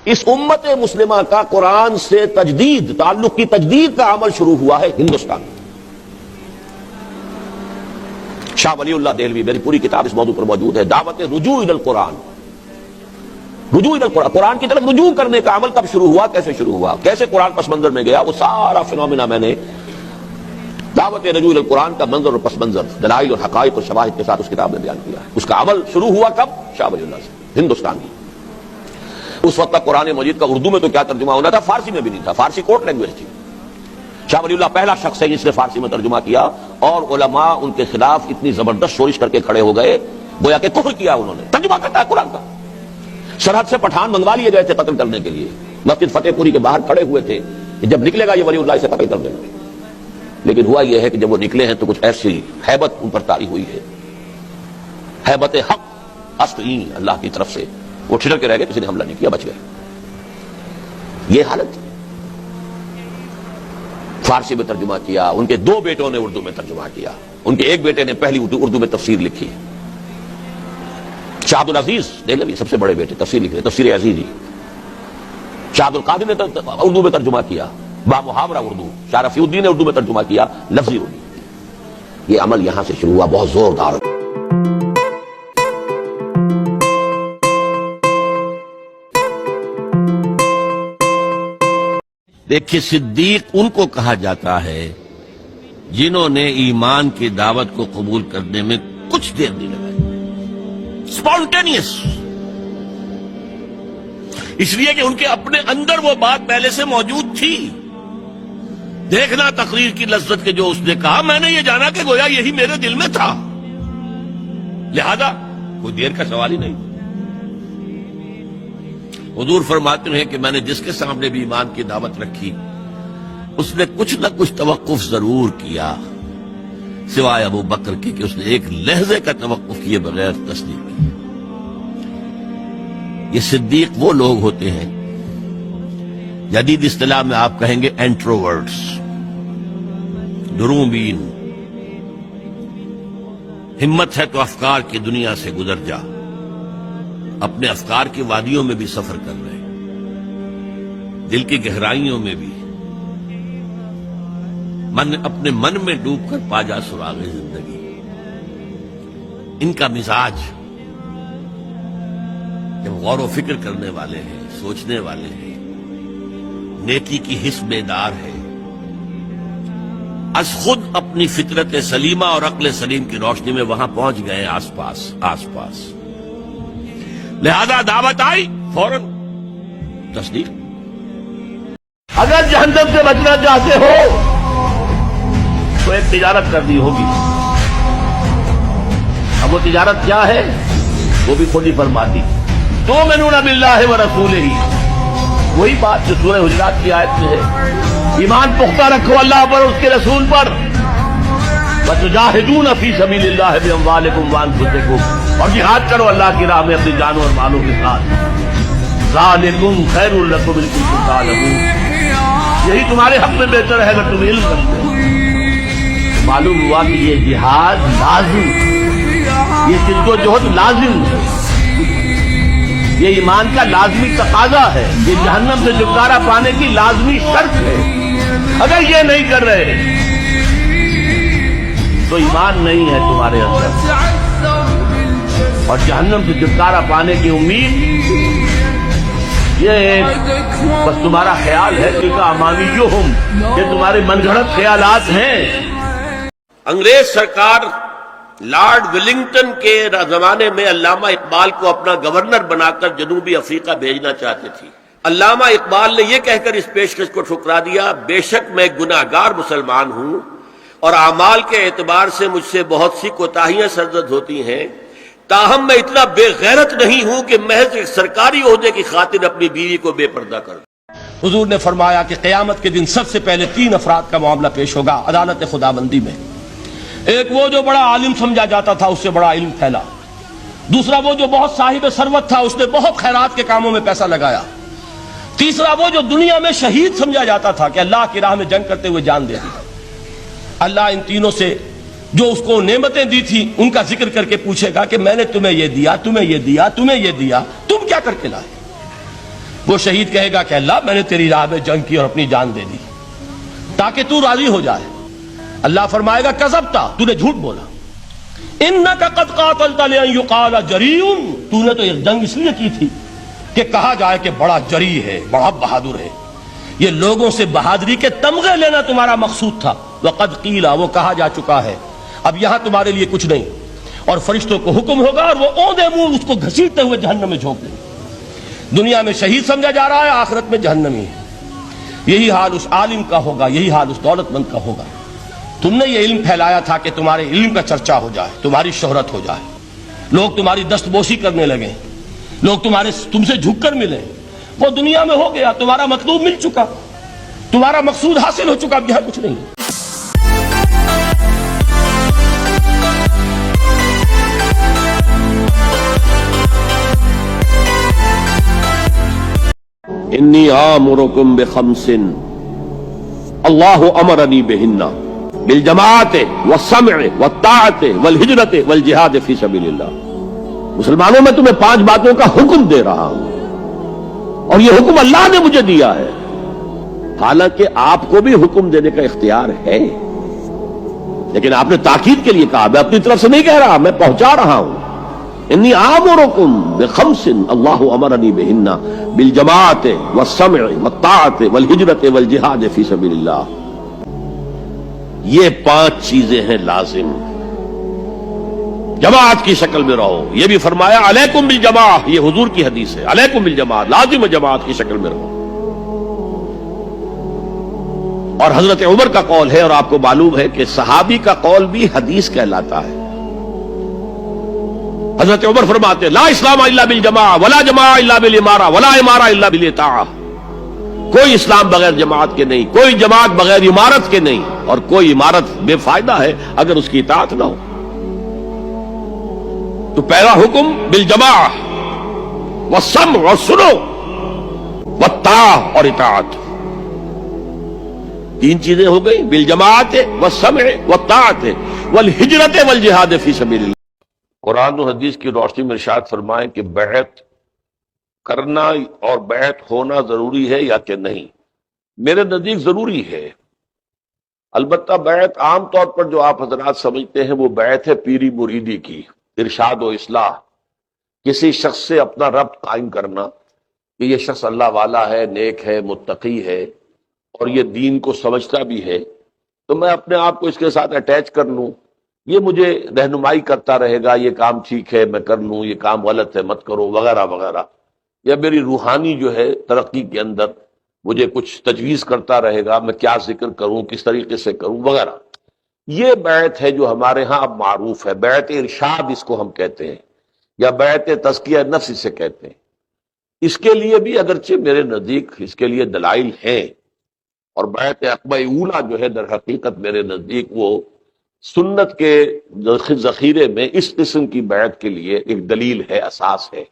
اس امت مسلمہ کا قرآن سے تجدید، تعلق کی تجدید کا عمل شروع ہوا ہے ہندوستان میں۔ شاہ ولی اللہ دہلوی، میری پوری کتاب اس موضوع پر موجود ہے، دعوت رجوع الی القرآن، رجوع الی القرآن، قرآن کی طرف رجوع کرنے کا عمل کب شروع ہوا، کیسے شروع ہوا، کیسے قرآن پس منظر میں گیا، وہ سارا فنومینا میں نے دعوت رجوع الی القرآن کا منظر اور پس منظر، دلائل اور حقائق اور شواہد کے ساتھ اس کتاب میں بیان کیا ہے۔ اس کا عمل شروع ہوا کب؟ شاہ ولی اللہ سے، ہندوستان میں۔ اس وقت تک قرآن مجید کا اردو میں تو کیا ترجمہ ہونا تھا، فارسی میں بھی نہیں تھا، فارسی کوٹ لینگویج تھی۔ شاہ ولی اللہ پہلا شخص ہے جس نے فارسی میں ترجمہ کیا، اور علماء ان کے خلاف اتنی زبردست شورش کر کے کھڑے ہو گئے، گویا کہ کفر کیا انہوں نے، ترجمہ کرتا ہے قرآن کا۔ سرحد سے پٹھان منگوا لیے گئے تھے قتل کرنے کے لیے، مسجد فتح پوری کے باہر کھڑے ہوئے تھے کہ جب نکلے گا یہ ولی اللہ سے قتل کر دیں گے۔ لیکن ہوا یہ ہے کہ جب وہ نکلے ہیں تو کچھ ایسی ہیبت ان پر طاری ہوئی ہے، ہیبت حق اصلی اللہ کی طرف سے، وہ ٹھٹر کے رہ گئے، کسی نے حملہ نہیں کیا، بچ گئے۔ یہ حالت فارسی میں ترجمہ کیا، ان کے دو بیٹوں نے اردو میں ترجمہ کیا، ان کے ایک بیٹے نے پہلی اردو میں تفسیر لکھی، شاہ عبد العزیز دہلوی سب سے بڑے بیٹے تفسیر لکھ رہے، تفسیر عزیزی۔ شاہ عبد القادر نے اردو میں ترجمہ کیا، با محاورہ اردو۔ شاہ رفیع الدین نے اردو میں ترجمہ کیا، لفظی اردو۔ یہ عمل یہاں سے شروع ہوا، بہت زوردار۔ دیکھیے، صدیق ان کو کہا جاتا ہے جنہوں نے ایمان کی دعوت کو قبول کرنے میں کچھ دیر نہیں لگائی، اسپونٹینیس، اس لیے کہ ان کے اپنے اندر وہ بات پہلے سے موجود تھی۔ دیکھنا تقریر کی لذت کے جو اس نے کہا، میں نے یہ جانا کہ گویا یہی میرے دل میں تھا، لہذا کوئی دیر کا سوال ہی نہیں۔ حضور فرماتے ہیں کہ میں نے جس کے سامنے بھی ایمان کی دعوت رکھی، اس نے کچھ نہ کچھ توقف ضرور کیا، سوائے ابو بکر کی کہ اس نے ایک لہجے کا توقف کیے بغیر تصدیق کی۔ یہ صدیق وہ لوگ ہوتے ہیں، جدید اصطلاح میں آپ کہیں گے انٹروورٹس، دروبین۔ ہمت ہے تو افکار کی دنیا سے گزر جا، اپنے افکار کی وادیوں میں بھی سفر کر رہے، دل کی گہرائیوں میں بھی، اپنے من میں ڈوب کر پا جا سراغ زندگی۔ ان کا مزاج جب غور و فکر کرنے والے ہیں، سوچنے والے ہیں، نیکی کی حس بیدار ہے، از خود اپنی فطرت سلیمہ اور عقل سلیم کی روشنی میں وہاں پہنچ گئے، آس پاس۔ لہذا دعوت آئی، فوراً تصدیق۔ اگر جہنم سے بچنا چاہتے ہو تو ایک تجارت کرنی ہوگی۔ اب وہ تجارت کیا ہے، وہ بھی خود ہی فرماتی، تؤمنون باللہ ورسولہ، وہی بات جو سورہ حجرات کی آیت میں ہے، ایمان پختہ رکھو اللہ پر، اس کے رسول پر، وتجاہدون فی سبیل اللہ باموالکم وانفسکم، اور جہاد کرو اللہ کی راہ میں اپنی جانوں اور مالوں کے ساتھ، ذالکم خیر لکم ان کنتم تعلمون، یہی تمہارے حق میں بہتر ہے اگر تم علم رکھتے ہو۔ معلوم ہوا کہ یہ جہاد لازم، یہ جدوجہد لازم ہے، یہ ایمان کا لازمی تقاضا ہے، یہ جہنم سے چھٹکارا پانے کی لازمی شرط ہے۔ اگر یہ نہیں کر رہے تو ایمان نہیں ہے تمہارے اندر، اور جہنم سے چھٹکارا پانے کی امید یہ بس تمہارا خیال ہے، کیونکہ امانیہم، یہ تمہارے من گھڑت خیالات ہیں۔ انگریز سرکار لارڈ ولنگٹن کے زمانے میں علامہ اقبال کو اپنا گورنر بنا کر جنوبی افریقہ بھیجنا چاہتے تھی۔ علامہ اقبال نے یہ کہہ کر اس پیشکش کو ٹھکرا دیا، بے شک میں گناہگار مسلمان ہوں اور اعمال کے اعتبار سے مجھ سے بہت سی کوتاہیاں سرزد ہوتی ہیں، تاہم میں اتنا بے غیرت نہیں ہوں کہ محض ایک سرکاری عہدے کی خاطر اپنی بیوی کو بے پردہ کر دوں۔ حضور نے فرمایا کہ قیامت کے دن سب سے پہلے 3 افراد کا معاملہ پیش ہوگا عدالت خداوندی میں۔ ایک وہ جو بڑا عالم سمجھا جاتا تھا، اس سے بڑا علم پھیلا۔ دوسرا وہ جو بہت صاحب ثروت تھا، اس نے بہت خیرات کے کاموں میں پیسہ لگایا۔ تیسرا وہ جو دنیا میں شہید سمجھا جاتا تھا کہ اللہ کی راہ میں جنگ کرتے ہوئے جان دے دی۔ اللہ ان تینوں سے جو اس کو نعمتیں دی تھی ان کا ذکر کر کے پوچھے گا کہ میں نے تمہیں یہ دیا، تمہیں یہ دیا، تمہیں یہ دیا، تم کیا کر کے لائے؟ وہ شہید کہے گا کہ اللہ میں نے تیری راہ میں جنگ کی اور اپنی جان دے دی تاکہ تو راضی ہو جائے. اللہ فرمائے گا کذبتا، تو نے جھوٹ بولا. انک قد قاتلت لئن یقال جریء، تو نے تو یہ جنگ اس لیے کی تھی کہ کہا جائے کہ بڑا جری ہے، بڑا بہادر ہے. یہ لوگوں سے بہادری کے تمغے لینا تمہارا مقصود تھا. وقد قیل، وہ کہا جا چکا ہے، اب یہاں تمہارے لیے کچھ نہیں. اور فرشتوں کو حکم ہوگا اور وہ اوندے منہ اس کو گھسیٹتے ہوئے جہنم میں جھونک دیں گے. دنیا میں شہید سمجھا جا رہا ہے، آخرت میں جہنمی ہے. یہی حال اس عالم کا ہوگا، یہی حال اس دولت مند کا ہوگا. تم نے یہ علم پھیلایا تھا کہ تمہارے علم کا چرچا ہو جائے، تمہاری شہرت ہو جائے، لوگ تمہاری دستبوسی کرنے لگیں، لوگ تم سے جھک کر ملیں. وہ دنیا میں ہو گیا، تمہارا مطلوب مل چکا، تمہارا مقصود حاصل ہو چکا، اب یہاں کچھ نہیں. انی آمرکم بخمس اللہ امرنی بہن بالجماعت والسمع والطاعت والہجرت والجہاد فی سبیل اللہ. مسلمانوں میں تمہیں 5 باتوں کا حکم دے رہا ہوں اور یہ حکم اللہ نے مجھے دیا ہے. حالانکہ آپ کو بھی حکم دینے کا اختیار ہے، لیکن آپ نے تاکید کے لیے کہا. میں اپنی طرف سے نہیں کہہ رہا، میں پہنچا رہا ہوں. انی آمرکم بخمس اللہ امرنی بہن بالجماعت والسمع والطاعت والہجرت والجہاد فی سبیل اللہ. یہ 5 چیزیں ہیں لازم. جماعت کی شکل میں رہو. یہ بھی فرمایا علیکم بالجماع، یہ حضور کی حدیث ہے. علیکم بالجماع، لازم جماعت کی شکل میں رہو. اور حضرت عمر کا قول ہے، اور آپ کو معلوم ہے کہ صحابی کا قول بھی حدیث کہلاتا ہے. حضرت عمر فرماتے لا اسلام الا بالجماع ولا جماع الا بالامارہ ولا امارہ الا بالاطاعہ. کوئی اسلام بغیر جماعت کے نہیں، کوئی جماعت بغیر عمارت کے نہیں، اور کوئی عمارت بے فائدہ ہے اگر اس کی اطاعت نہ ہو. تو پہلا حکم بالجماع والسمع، اور سنو، والطاعہ، اور اطاعت. 3 چیزیں ہو گئی، بالجماعت والسمع والطاعت والہجرت والجہاد فی سبیل اللہ. قرآن و حدیث کی روشنی میں ارشاد فرمائیں کہ بیعت کرنا اور بیعت ہونا ضروری ہے یا کہ نہیں. میرے نزدیک ضروری ہے. البتہ بیعت عام طور پر جو آپ حضرات سمجھتے ہیں وہ بیعت ہے پیری مریدی کی، ارشاد و اصلاح، کسی شخص سے اپنا ربط قائم کرنا کہ یہ شخص اللہ والا ہے، نیک ہے، متقی ہے، اور یہ دین کو سمجھتا بھی ہے، تو میں اپنے آپ کو اس کے ساتھ اٹیچ کر لوں، یہ مجھے رہنمائی کرتا رہے گا، یہ کام ٹھیک ہے میں کر لوں، یہ کام غلط ہے مت کرو، وغیرہ وغیرہ. یا میری روحانی جو ہے ترقی کے اندر مجھے کچھ تجویز کرتا رہے گا، میں کیا ذکر کروں، کس طریقے سے کروں، وغیرہ. یہ بیعت ہے جو ہمارے ہاں اب معروف ہے. بیعت ارشاد اس کو ہم کہتے ہیں، یا بیعت تزکیہ نفس اسے کہتے ہیں. اس کے لیے بھی اگرچہ میرے نزدیک اس کے لیے دلائل ہیں، اور بیعت عقبہ اولیٰ جو ہے در حقیقت میرے نزدیک وہ سنت کے ذخیرے میں اس قسم کی بیعت کے لیے ایک دلیل ہے، اساس ہے.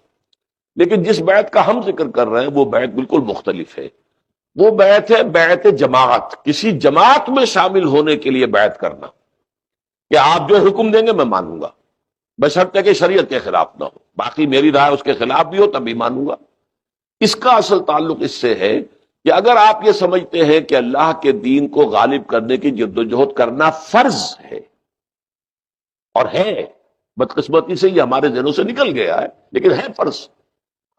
لیکن جس بیعت کا ہم ذکر کر رہے ہیں وہ بیعت بالکل مختلف ہے. وہ بیعت ہے بیعت جماعت، کسی جماعت میں شامل ہونے کے لیے بیعت کرنا کہ آپ جو حکم دیں گے میں مانوں گا، بشرطے کہ شریعت کے خلاف نہ ہو. باقی میری رائے اس کے خلاف بھی ہو تب بھی مانوں گا. اس کا اصل تعلق اس سے ہے کہ اگر آپ یہ سمجھتے ہیں کہ اللہ کے دین کو غالب کرنے کی جدوجہد کرنا فرض ہے، اور ہے، بدقسمتی سے یہ ہمارے ذہنوں سے نکل گیا ہے، لیکن ہے فرض.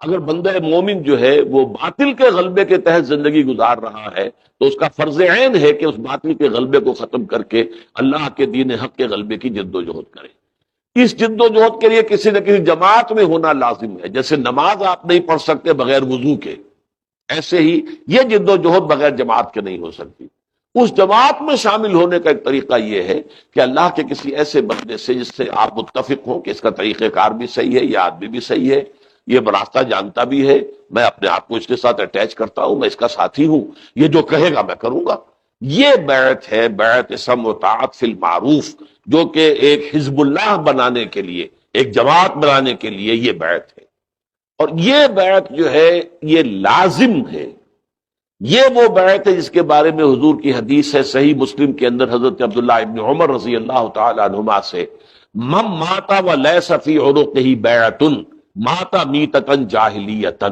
اگر بندہ مومن جو ہے وہ باطل کے غلبے کے تحت زندگی گزار رہا ہے تو اس کا فرض عین ہے کہ اس باطل کے غلبے کو ختم کر کے اللہ کے دین حق کے غلبے کی جدوجہد کرے. اس جدوجہد کے لیے کسی نہ کسی جماعت میں ہونا لازم ہے. جیسے نماز آپ نہیں پڑھ سکتے بغیر وضو کے، ایسے ہی یہ جدوجہد بغیر جماعت کے نہیں ہو سکتی. اس جماعت میں شامل ہونے کا ایک طریقہ یہ ہے کہ اللہ کے کسی ایسے بندے سے جس سے آپ متفق ہوں کہ اس کا طریقہ کار بھی صحیح ہے، یہ آدمی بھی صحیح ہے، یہ راستہ جانتا بھی ہے، میں اپنے آپ کو اس کے ساتھ اٹیچ کرتا ہوں، میں اس کا ساتھی ہوں، یہ جو کہے گا میں کروں گا. یہ بیعت ہے، بیعت سمع و طاعت فی المعروف، جو کہ ایک حزب اللہ بنانے کے لیے، ایک جماعت بنانے کے لیے یہ بیعت ہے. اور یہ بیعت جو ہے یہ لازم ہے. یہ وہ بیعت ہے جس کے بارے میں حضور کی حدیث ہے صحیح مسلم کے اندر حضرت عبداللہ ابن عمر رضی اللہ تعالی عنہما سے، من مات ولیس فی عنقہ بیعۃ مات میتۃ جاہلیۃ.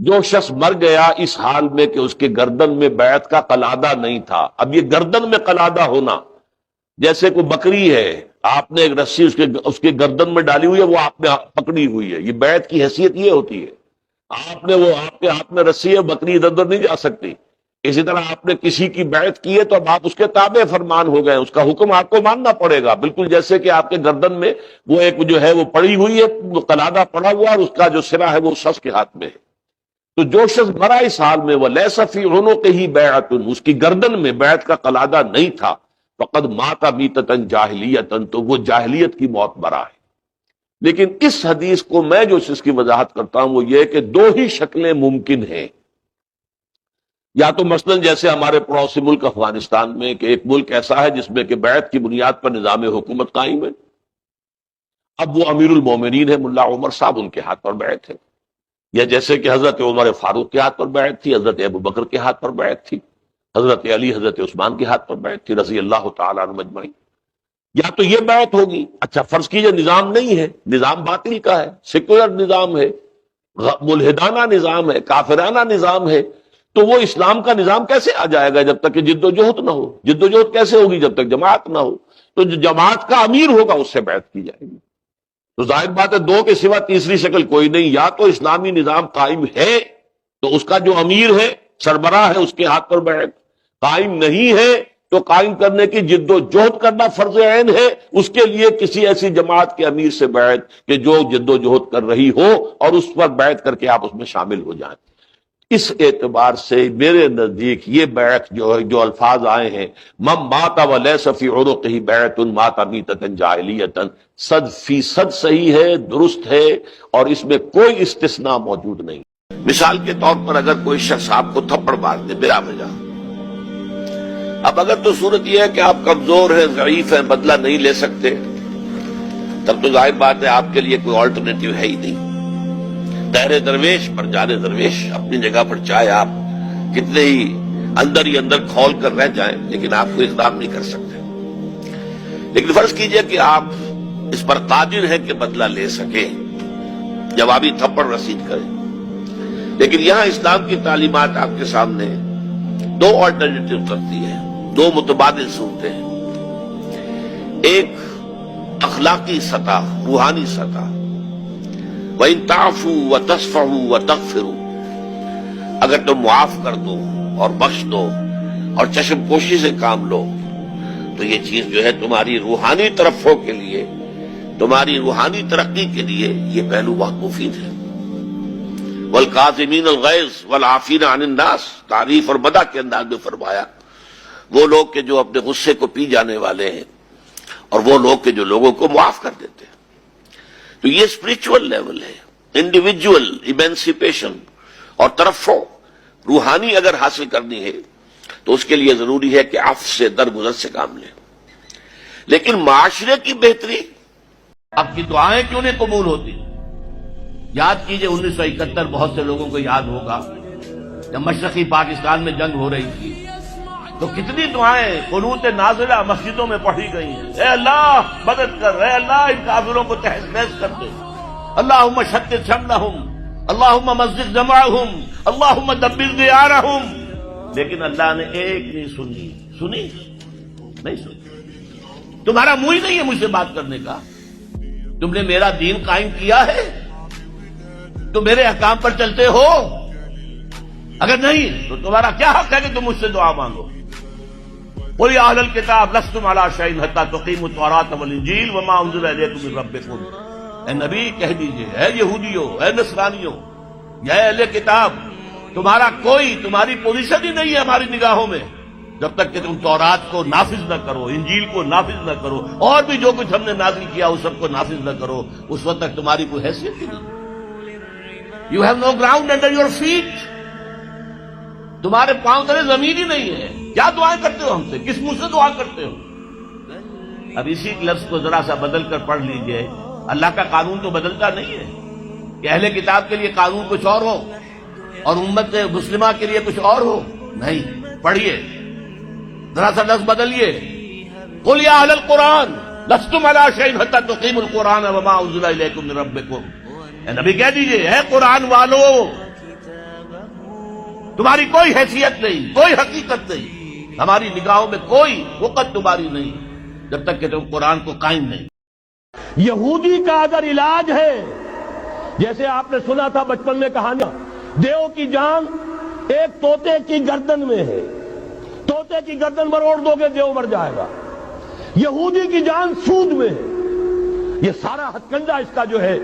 جو شخص مر گیا اس حال میں کہ اس کے گردن میں بیعت کا قلادہ نہیں تھا. اب یہ گردن میں قلادہ ہونا، جیسے کوئی بکری ہے، آپ نے ایک رسی اس کے گردن میں ڈالی ہوئی ہے، وہ آپ نے پکڑی ہوئی ہے، یہ بیعت کی حیثیت یہ ہوتی ہے. آپ کے ہاتھ میں رسی ہے، بکری ادھر ادھر نہیں جا سکتی. اسی طرح آپ نے کسی کی بیعت کی ہے تو اب آپ اس کے تابع فرمان ہو گئے، اس کا حکم آپ کو ماننا پڑے گا، بالکل جیسے کہ آپ کے گردن میں وہ ایک جو ہے وہ پڑی ہوئی ہے، وہ قلادہ پڑا ہوا اور اس کا جو سرا ہے وہ شخص کے ہاتھ میں ہے. تو جو شخص مرا اس حال میں، وہ لیس فی عنقہ بیعۃ، اس کی گردن میں بیعت کا قلادہ نہیں تھا، فقد مات میتۃ جاہلیۃ، تو وہ جاہلیت کی موت مرا ہے. لیکن اس حدیث کو میں جو اس کی وضاحت کرتا ہوں وہ یہ کہ دو ہی شکلیں ممکن ہیں. یا تو مثلا جیسے ہمارے پڑوسی ملک افغانستان میں کہ ایک ملک ایسا ہے جس میں کہ بیعت کی بنیاد پر نظام حکومت قائم ہے، اب وہ امیر المومنین ہے ملا عمر صاحب، ان کے ہاتھ پر بیعت ہے. یا جیسے کہ حضرت عمر فاروق کے ہاتھ پر بیعت تھی، حضرت ابو بکر کے ہاتھ پر بیعت تھی، حضرت علی حضرت عثمان کے ہاتھ پر بیعت تھی رضی اللہ تعالیٰ عنہ اجمعین. یا تو یہ بیعت ہوگی. اچھا فرض کیجئے نظام نہیں ہے، نظام باطل کا ہے، سیکولر نظام ہے، ملحدانہ نظام ہے، کافرانہ نظام ہے، تو وہ اسلام کا نظام کیسے آ جائے گا جب تک کہ جد و جہد نہ ہو؟ جد و جہد کیسے ہوگی جب تک جماعت نہ ہو؟ تو جو جماعت کا امیر ہوگا اس سے بیعت کی جائے گی. تو ظاہر بات ہے دو کے سوا تیسری شکل کوئی نہیں. یا تو اسلامی نظام قائم ہے تو اس کا جو امیر ہے سربراہ ہے اس کے ہاتھ پر بیعت، قائم نہیں ہے تو قائم کرنے کی جد و جہد کرنا فرض عین ہے، اس کے لیے کسی ایسی جماعت کے امیر سے بیعت کہ جو جد و جہد کر رہی ہو اور اس پر بیعت کر کے آپ اس میں شامل ہو جائیں. اس اعتبار سے میرے نزدیک یہ بیعت جو الفاظ آئے ہیں من مات ولیس فی عنقہ بیعۃ مات میتۃ جاہلیۃ، 100% صحیح ہے، درست ہے، اور اس میں کوئی استثناء موجود نہیں. مثال کے طور پر اگر کوئی شخص آپ کو تھپڑ مار دے بلا وجہ، اب اگر تو صورت یہ ہے کہ آپ کمزور ہیں، ضعیف ہیں، بدلہ نہیں لے سکتے، تب تو ظاہر بات ہے آپ کے لیے کوئی آلٹرنیٹو ہے ہی نہیں. دہر درویش پر جانے درویش، اپنی جگہ پر چاہے آپ کتنے ہی اندر کھول کر رہ جائیں لیکن آپ کو اقدام نہیں کر سکتے. لیکن فرض کیجئے کہ آپ اس پر قادر ہیں کہ بدلہ لے سکیں، جوابی تھپڑ رسید کریں. لیکن یہاں اسلام کی تعلیمات آپ کے سامنے دو آلٹرنیٹو کرتی ہے، دو متبادل صورتیں ہیں. ایک اخلاقی سطح، روحانی سطح، وَإِن تَعْفُوا وَتَصْفَحُوا وَتَغْفِرُوا، اگر تم معاف کر دو اور بخش دو اور چشم پوشی سے کام لو تو یہ چیز جو ہے تمہاری روحانی ترفع کے لیے، تمہاری روحانی ترقی کے لیے یہ پہلو بہت مفید ہے. وَالْكَاظِمِينَ الْغَيْظَ وَالْعَافِينَ عَنِ النَّاسِ، تعریف اور مدح کے انداز میں فرمایا وہ لوگ کہ جو اپنے غصے کو پی جانے والے ہیں اور وہ لوگ کہ جو لوگوں کو معاف کر دیتے ہیں. تو یہ اسپرچول لیول ہے، انڈیویجول ایمینسیپیشن اور ترفع روحانی اگر حاصل کرنی ہے تو اس کے لیے ضروری ہے کہ عفو سے درگزر سے کام لیں. لیکن معاشرے کی بہتری، آپ کی دعائیں کیوں نہیں قبول ہوتی؟ یاد کیجئے 1971 بہت سے لوگوں کو یاد ہوگا جب مشرقی پاکستان میں جنگ ہو رہی تھی تو کتنی دعائیں قنوت نازلہ مسجدوں میں پڑھی گئی ہیں. اے اللہ مدد کر، اے اللہ ان کافروں کو تہس نہس کر دے، اللہم شتت شملہم، اللہم مزق جمعہم، اللہم دبر دیارہم. لیکن اللہ نے ایک نہیں سنی نہیں سنی. تمہارا منہ ہی نہیں ہے مجھ سے بات کرنے کا. تم نے میرا دین قائم کیا ہے، تم میرے احکام پر چلتے ہو، اگر نہیں تو تمہارا کیا حق ہے کہ تم مجھ سے دعا مانگو. قل یا اہل الکتاب لستم علی شیء حتی تقیموا التوراۃ والانجیل وما انزل الیکم من ربکم. اے نبی کہہ دیجئے، اے یہودیوں، اے نصرانیوں، یا اے اہل کتاب، تمہاری پوزیشن ہی نہیں ہے ہماری نگاہوں میں جب تک کہ تم تورات کو نافذ نہ کرو، انجیل کو نافذ نہ کرو، اور بھی جو کچھ ہم نے نازل کیا اس سب کو نافذ نہ کرو. اس وقت تک تمہاری کوئی حیثیت ہی نہیں. You have no ground under your feet. تمہارے پاؤں تلے زمین ہی نہیں ہے. کیا دعائیں کرتے ہو ہم سے؟ کس منہ سے دعا کرتے ہو؟ اب اسی لفظ کو ذرا سا بدل کر پڑھ لیجئے. اللہ کا قانون تو بدلتا نہیں ہے کہ اہل کتاب کے لیے قانون کچھ اور ہو اور امت مسلمہ کے لیے کچھ اور ہو. نہیں، پڑھیے ذرا سا لفظ بدلیے. قل یا اہل القرآن لستم علی شیء حتی تقیموا القرآن وما انزل الیکم من ربکم. اے نبی کہہ دیجئے، اے قرآن والو، تمہاری کوئی حیثیت نہیں، کوئی حقیقت نہیں، ہماری نگاہوں میں کوئی وقت تمہاری نہیں جب تک کہ تم قرآن کو قائم نہیں۔ یہودی کا اگر علاج ہے، جیسے آپ نے سنا تھا بچپن میں کہانیاں، دیو کی جان ایک طوطے کی گردن میں ہے، طوطے کی گردن مروڑ دو گے دیو مر جائے گا۔ یہودی کی جان سود میں ہے۔ یہ سارا ہتھ کنڈا اس کا جو ہے،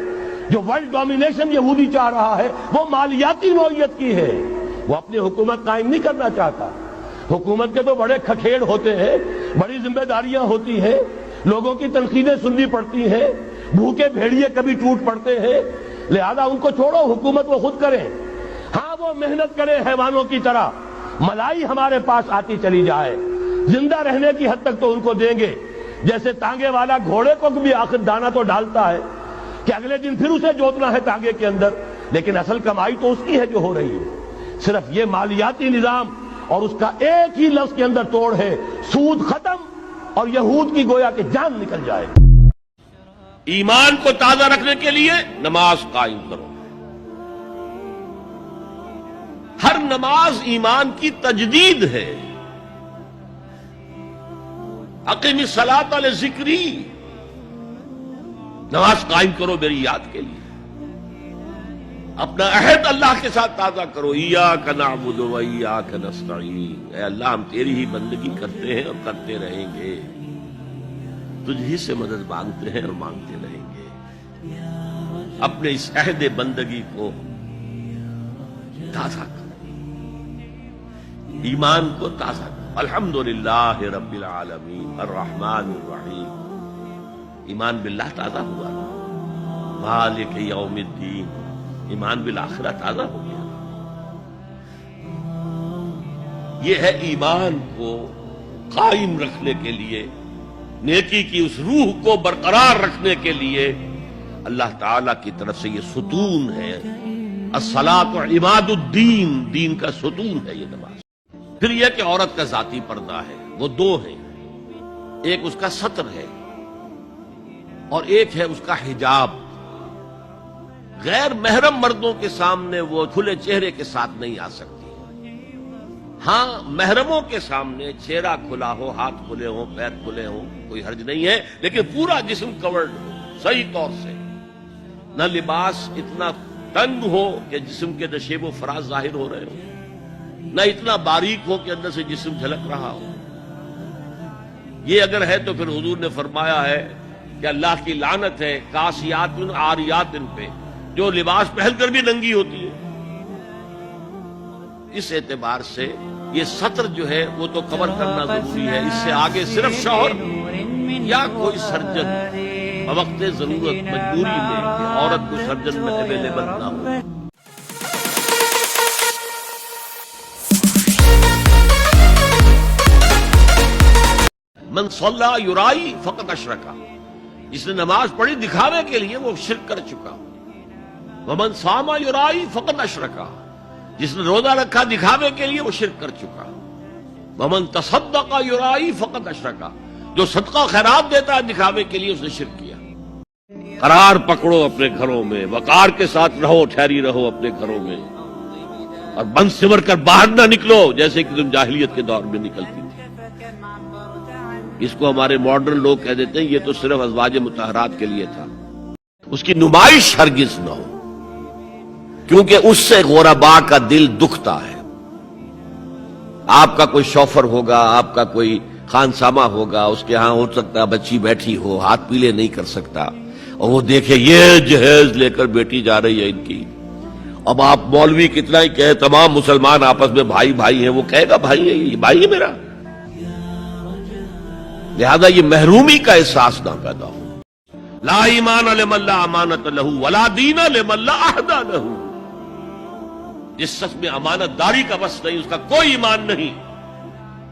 جو ورلڈ ڈومینیشن یہودی چاہ رہا ہے، وہ مالیاتی نوعیت کی ہے۔ وہ اپنی حکومت قائم نہیں کرنا چاہتا۔ حکومت کے تو بڑے کھکھیڑ ہوتے ہیں، بڑی ذمہ داریاں ہوتی ہیں، لوگوں کی تنقیدیں سننی پڑتی ہیں، بھوکے بھیڑیے کبھی ٹوٹ پڑتے ہیں، لہذا ان کو چھوڑو، حکومت وہ خود کریں۔ ہاں وہ محنت کریں حیوانوں کی طرح، ملائی ہمارے پاس آتی چلی جائے، زندہ رہنے کی حد تک تو ان کو دیں گے، جیسے تانگے والا گھوڑے کو بھی آخر دانا تو ڈالتا ہے کہ اگلے دن پھر اسے جوتنا ہے تانگے کے اندر، لیکن اصل کمائی تو اس کی ہے جو ہو رہی ہے۔ صرف یہ مالیاتی نظام اور اس کا ایک ہی لفظ کے اندر توڑ ہے، سود ختم اور یہود کی گویا کہ جان نکل جائے گی۔ ایمان کو تازہ رکھنے کے لیے نماز قائم کرو۔ ہر نماز ایمان کی تجدید ہے۔ اقیم الصلاۃ لذکری، نماز قائم کرو میری یاد کے لیے۔ اپنا عہد اللہ کے ساتھ تازہ کرو، ایاک نعبد و ایاک نستعین، اے اللہ ہم تیری ہی بندگی کرتے ہیں اور کرتے رہیں گے، تجھ ہی سے مدد مانگتے ہیں اور مانگتے رہیں گے۔ اپنے اس عہد بندگی کو تازہ کرو، ایمان کو تازہ کرو۔ الحمدللہ رب العالمین الرحمن الرحیم، ایمان باللہ تازہ ہوا، مالک یوم الدین، ایمان بالآخرہ تازہ ہو گیا۔ یہ ہے ایمان کو قائم رکھنے کے لیے، نیکی کی اس روح کو برقرار رکھنے کے لیے اللہ تعالی کی طرف سے یہ ستون ہے۔ الصلاۃ عماد الدین، دین کا ستون ہے یہ نماز۔ پھر یہ کہ عورت کا ذاتی پردہ ہے، وہ دو ہیں، ایک اس کا ستر ہے اور ایک ہے اس کا حجاب۔ غیر محرم مردوں کے سامنے وہ کھلے چہرے کے ساتھ نہیں آ سکتی۔ ہاں محرموں کے سامنے چہرہ کھلا ہو، ہاتھ کھلے ہوں، پیر کھلے ہوں، کوئی حرج نہیں ہے، لیکن پورا جسم کورڈ ہو صحیح طور سے، نہ لباس اتنا تنگ ہو کہ جسم کے نشیب و فراز ظاہر ہو رہے ہو، نہ اتنا باریک ہو کہ اندر سے جسم جھلک رہا ہو۔ یہ اگر ہے تو پھر حضور نے فرمایا ہے کہ اللہ کی لعنت ہے کاسیات عاریات پہ، جو لباس پہن کر بھی ننگی ہوتی ہے۔ اس اعتبار سے یہ سطر جو ہے وہ تو کور کرنا ضروری ہے۔ اس سے آگے صرف شوہر یا کوئی سرجن بوقت ضرورت مجبوری میں کہ عورت کو سرجن میں اویلیبل نہ ہو۔ من صلی یرائی فقط اشرکا، جس نے نماز پڑھی دکھاوے کے لیے وہ شرک کر چکا۔ ومن صام یرائی فقط اشرکا، جس نے روزہ رکھا دکھاوے کے لیے وہ شرک کر چکا۔ ومن تصدق یرائی فقط اشرکا، جو صدقہ خیرات دیتا ہے دکھاوے کے لیے اس نے شرک کیا۔ قرار پکڑو اپنے گھروں میں، وقار کے ساتھ رہو، ٹھہری رہو اپنے گھروں میں، اور بند سمر کر باہر نہ نکلو جیسے کہ تم جاہلیت کے دور میں نکلتی تھی۔ اس کو ہمارے ماڈرن لوگ کہہ دیتے ہیں یہ تو صرف ازواج مطہرات کے لیے تھا۔ اس کی نمائش ہرگز نہ ہو، کیونکہ اس سے غرباء کا دل دکھتا ہے۔ آپ کا کوئی شوفر ہوگا، آپ کا کوئی خانسامہ ہوگا، اس کے ہاں ہو سکتا ہے بچی بیٹھی ہو، ہاتھ پیلے نہیں کر سکتا، اور وہ دیکھے یہ جہیز لے کر بیٹی جا رہی ہے ان کی۔ اب آپ مولوی کتنا ہی کہے، تمام مسلمان آپس میں بھائی بھائی ہیں، وہ کہے گا بھائی ہے یہ بھائی ہے میرا۔ لہذا یہ محرومی کا احساس نہ پیدا ہو۔ لا ایمان لمن لا امانت لہ ولا دین لمن لا عہد لہ، جس شخص میں امانت داری کا بس نہیں اس کا کوئی ایمان نہیں،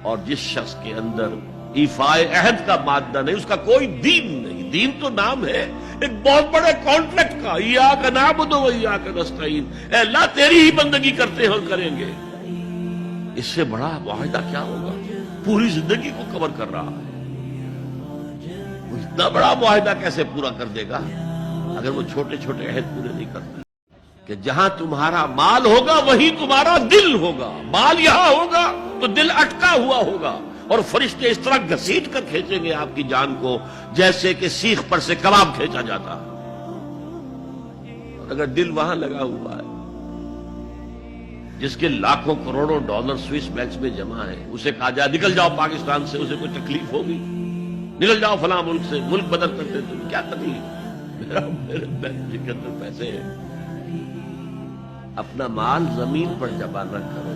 اور جس شخص کے اندر ایفائے عہد کا مادہ نہیں اس کا کوئی دین نہیں۔ دین تو نام ہے ایک بہت بڑے کانٹریکٹ کا، ایاک نعبد و ایاک نستعین، اے اللہ تیری ہی بندگی کرتے ہیں اور کریں گے۔ اس سے بڑا معاہدہ کیا ہوگا؟ پوری زندگی کو کور کر رہا ہے۔ وہ اتنا بڑا معاہدہ کیسے پورا کر دے گا اگر وہ چھوٹے چھوٹے عہد پورے نہیں کرتا؟ کہ جہاں تمہارا مال ہوگا وہیں تمہارا دل ہوگا. مال یہاں ہوگا تو دل اٹکا ہوا ہوگا اور فرشتے اس طرح گھسیٹ کر کھینچیں گے آپ کی جان کو جیسے کہ سیخ پر سے کباب کھینچا جاتا ہے. اور اگر دل وہاں لگا ہوا ہے جس کے لاکھوں کروڑوں ڈالر سوئس بینکس میں جمع ہے, اسے کہا جائے نکل جاؤ پاکستان سے, اسے کوئی تکلیف ہوگی؟ نکل جاؤ فلاں ملک سے, ملک بدل کرتے تم, کیا تکلیف؟ میرے بینک کے اندر پیسے ہیں. اپنا مال زمین پر جمع نہ کرو.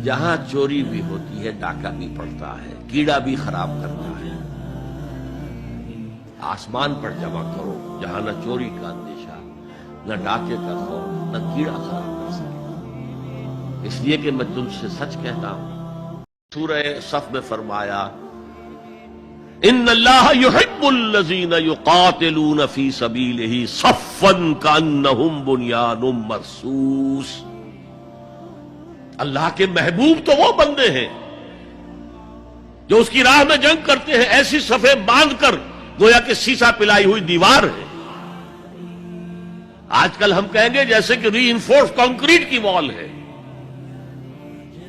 جہاں چوری بھی ہوتی ہے ڈاکہ بھی پڑتا ہے, کیڑا بھی خراب کرتا ہے. آسمان پر جمع کرو جہاں نہ چوری کا اندیشہ, نہ ڈاکے کا خوف, نہ کیڑا خراب کر سکے. اس لیے کہ میں تم سے سچ کہتا ہوں, سورہ صف میں فرمایا ان اللہ یحب الذین یقاتلون فی سبیلہ صفا کانہم بنیان مرصوص. اللہ کے محبوب تو وہ بندے ہیں جو اس کی راہ میں جنگ کرتے ہیں ایسی صفیں باندھ کر گویا کہ سیسا پلائی ہوئی دیوار ہے. آج کل ہم کہیں گے جیسے کہ ری انفورس کنکریٹ کی وال ہے.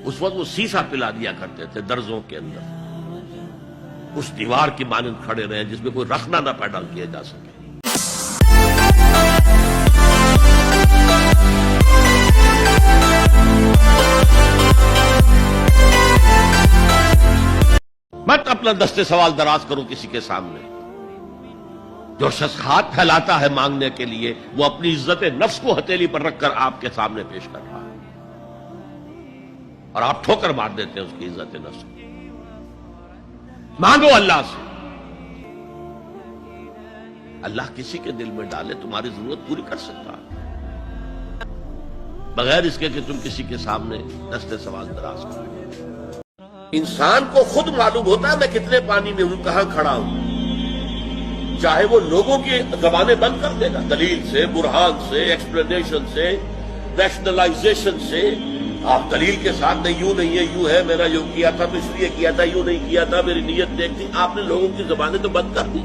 اس وقت وہ سیسا پلا دیا کرتے تھے درزوں کے اندر. اس دیوار کی مانند کھڑے رہے جس میں کوئی رخنا نہ پیدا کیا جا سکے. مت اپنا دستے سوال دراز کرو کسی کے سامنے. جو شخص ہاتھ پھیلاتا ہے مانگنے کے لیے وہ اپنی عزت نفس کو ہتھیلی پر رکھ کر آپ کے سامنے پیش کر رہا ہے, اور آپ ٹھوکر مار دیتے ہیں اس کی عزت نفس کو. مانگو اللہ سے, اللہ کسی کے دل میں ڈالے تمہاری ضرورت پوری کر سکتا ہے بغیر اس کے کہ تم کسی کے سامنے دستے سوال دراز کرو. انسان کو خود معلوم ہوتا ہے میں کتنے پانی میں ہوں, کہاں کھڑا ہوں. چاہے وہ لوگوں کی زبانیں بند کر دے گا دلیل سے, برہان سے, ایکسپلینیشن سے, ریشنلائزیشن سے. آپ دلیل کے ساتھ نہیں یوں نہیں ہے یوں ہے, میرا یوں کیا تھا تو اس لیے کیا تھا, یوں نہیں کیا تھا, میری نیت دیکھ تھی. آپ نے لوگوں کی زبانیں تو بند کر دی.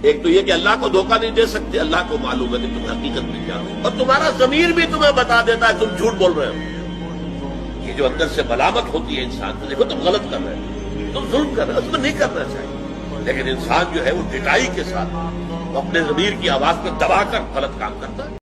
ایک تو یہ کہ اللہ کو دھوکہ نہیں دے سکتے, اللہ کو معلوم ہے کہ تم حقیقت میں کیا ہو, اور تمہارا ضمیر بھی تمہیں بتا دیتا ہے تم جھوٹ بول رہے ہو. یہ جو اندر سے ملامت ہوتی ہے انسان کو, دیکھو تم غلط کر رہے ہو, تم ظلم کر رہے ہو, تمہیں نہیں کرنا چاہیے. لیکن انسان جو ہے وہ ڈٹائی کے ساتھ اپنے ضمیر کی آواز کو دبا کر غلط کام کرتا ہے.